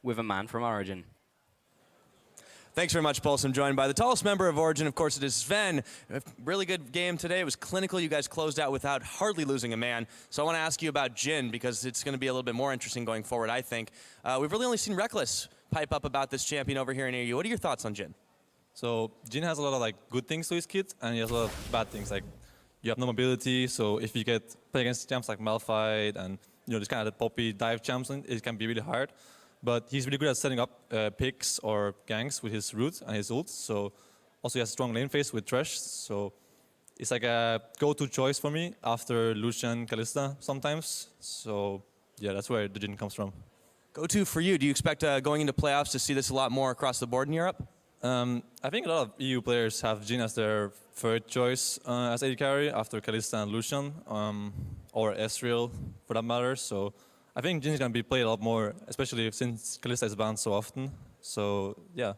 with a man from Origen. Thanks very much, Pulse. I'm joined by the tallest member of Origen. Of course, it is Sven. A really good game today. It was clinical. You guys closed out without hardly losing a man. So I want to ask you about Jin, because it's going to be a little bit more interesting going forward, I think. We've really only seen Reckless pipe up about this champion over here in AU. What are your thoughts on Jin? So Jin has a lot of good things to his kit, and he has a lot of bad things. Like you have no mobility, so if you play against champs like Malphite and this kind of the poppy dive champs, it can be really hard. But he's really good at setting up picks or ganks with his root and his ult. So also he has strong lane phase with Thresh. So it's like a go-to choice for me after Lucian, Kalista sometimes. So yeah, that's where the Jin comes from. Go-to for you. Do you expect going into playoffs to see this a lot more across the board in Europe? I think a lot of EU players have Jin as their third choice as AD carry after Kalista and Lucian, or Ezreal for that matter. So I think Jin is going to be played a lot more, especially since Kalista is banned so often. So, yeah.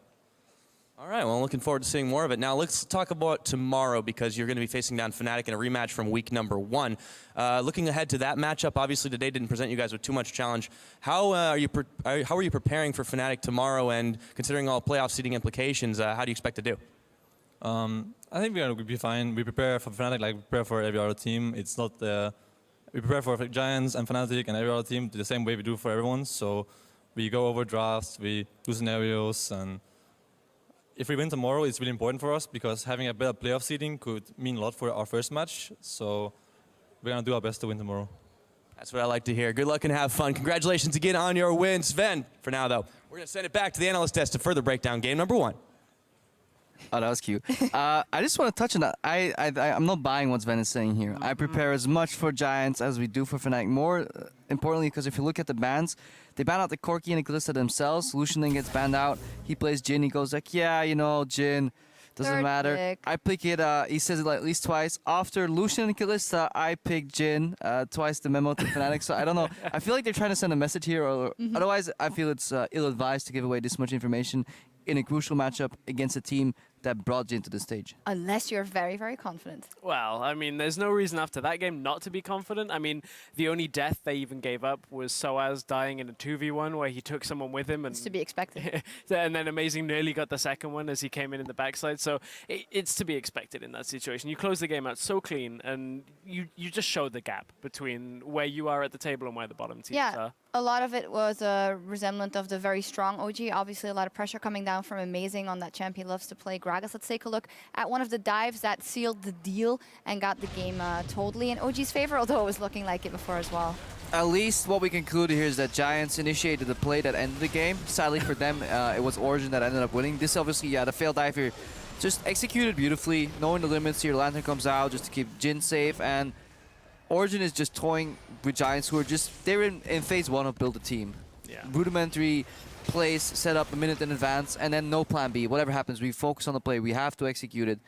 All right, well, I'm looking forward to seeing more of it. Now, let's talk about tomorrow, because you're going to be facing down Fnatic in a rematch from week number 1. Looking ahead to that matchup, obviously today didn't present you guys with too much challenge. How are you preparing for Fnatic tomorrow, and considering all playoff seeding implications, how do you expect to do? I think we're going to be fine. We prepare for Fnatic like we prepare for every other team. It's not... we prepare for Giants and Fnatic and every other team the same way we do for everyone. So we go over drafts, we do scenarios, and if we win tomorrow, it's really important for us because having a better playoff seeding could mean a lot for our first match. So we're going to do our best to win tomorrow. That's what I like to hear. Good luck and have fun. Congratulations again on your win, Sven. For now, though, we're going to send it back to the analyst desk to further break down game number 1. Oh, that was cute. I just want to touch on that. I'm not buying what Sven is saying here. I prepare as much for Giants as we do for Fnatic. More importantly, because if you look at the bans, they ban out the Corki and the Kalista themselves. Lucian then gets banned out. He plays Jin. He goes like, yeah, Jin. Doesn't matter. Pick. I pick it, he says it at least twice. After Lucian and Kalista, I pick Jin. Twice the memo to Fnatic. So I don't know. I feel like they're trying to send a message here. Or otherwise, I feel it's ill-advised to give away this much information in a crucial matchup against a team that brought Jin to the stage. Unless you're very, very confident. Well, I mean, there's no reason after that game not to be confident. I mean, the only death they even gave up was Soaz dying in a 2v1 where he took someone with him. And It's to be expected. and then Amazing nearly got the second one as he came in the backside. So it's to be expected in that situation. You close the game out so clean, and you just show the gap between where you are at the table and where the bottom teams are. A lot of it was a resemblant of the very strong OG. Obviously, a lot of pressure coming down from Amazing on that champ. He loves to play Gragas. Let's take a look at one of the dives that sealed the deal and got the game totally in OG's favor, although it was looking like it before as well. At least what we conclude here is that Giants initiated the play that ended the game. Sadly for them, it was Origen that ended up winning. This obviously, the failed dive here, just executed beautifully, knowing the limits here. Lantern comes out just to keep Jin safe, and Origen is just toying with Giants who are they're in phase 1 of build a team. Yeah. Rudimentary plays set up a minute in advance, and then no plan B. Whatever happens, we focus on the play. We have to execute it.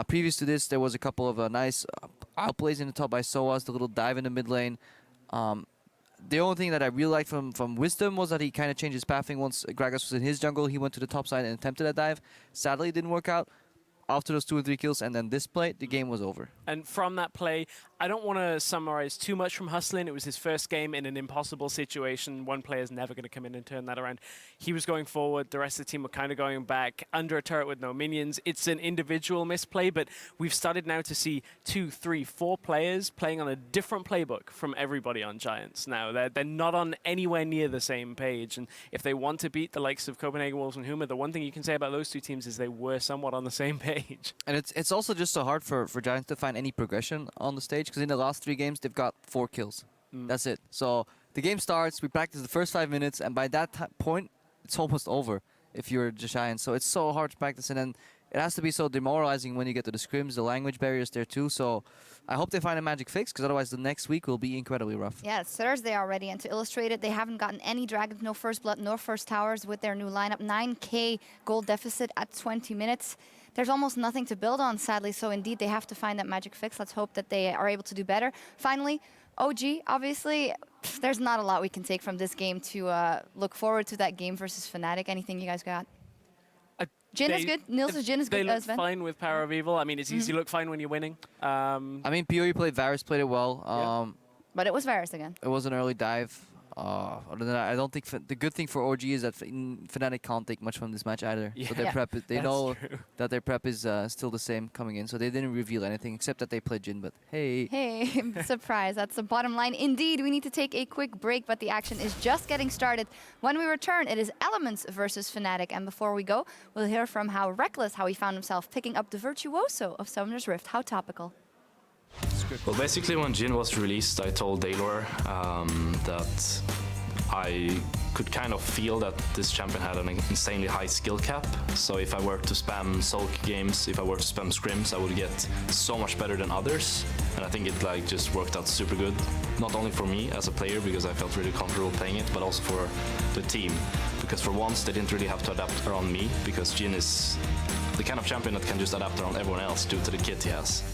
Previous to this, there was a couple of nice outplays in the top by Soaz, the little dive in the mid lane. The only thing that I really liked from Wisdom was that he kind of changed his pathing once Gragas was in his jungle. He went to the top side and attempted a dive. Sadly, it didn't work out. After those 2 or 3 kills and then this play, the game was over. And from that play, I don't want to summarize too much from Hustlin. It was his first game in an impossible situation. One player's never going to come in and turn that around. He was going forward. The rest of the team were kind of going back under a turret with no minions. It's an individual misplay, but we've started now to see 2, 3, 4 players playing on a different playbook from everybody on Giants now. They're not on anywhere near the same page. And if they want to beat the likes of Copenhagen Wolves and Huma, the one thing you can say about those 2 teams is they were somewhat on the same page. And it's also just so hard for Giants to find any progression on the stage, because in the last 3 games, they've got 4 kills. That's it. So the game starts, we practice the first 5 minutes, and by that point, it's almost over if you're Giants. So it's so hard to practice, and then it has to be so demoralizing when you get to the scrims. The language barriers there too. So I hope they find a magic fix, because otherwise the next week will be incredibly rough. Yeah, it's Thursday already, and to illustrate it, they haven't gotten any dragons, no first blood, no first towers with their new lineup. 9k gold deficit at 20 minutes. There's almost nothing to build on, sadly, so indeed they have to find that magic fix. Let's hope that they are able to do better. Finally, OG, obviously, there's not a lot we can take from this game to look forward to that game versus Fnatic. Anything you guys got? Jin is good. Nils' Jin is good. They look fine with Power of Evil. I mean, it's easy to look fine when you're winning. I mean, PoE played Varus played it well. But it was Varus again. It was an early dive. Other than that, I don't think the good thing for OG is that Fnatic can't take much from this match either. So their Yeah, prep, they that's know true. that their prep is still the same coming in. So they didn't reveal anything except that they played Jhin. But hey, Hey, surprise. That's the bottom line. Indeed, we need to take a quick break, but the action is just getting started. When we return, it is Elements versus Fnatic. And before we go, we'll hear from how Reckless, how he found himself picking up the Virtuoso of Summoner's Rift. How topical. Well, basically, when Jhin was released, I told Daylor that I could kind of feel that this champion had an insanely high skill cap. So if I were to spam Soak games, if I were to spam scrims, I would get so much better than others. And I think it like just worked out super good. Not only for me as a player, because I felt really comfortable playing it, but also for the team. Because for once, they didn't really have to adapt around me, because Jhin is the kind of champion that can just adapt around everyone else due to the kit he has.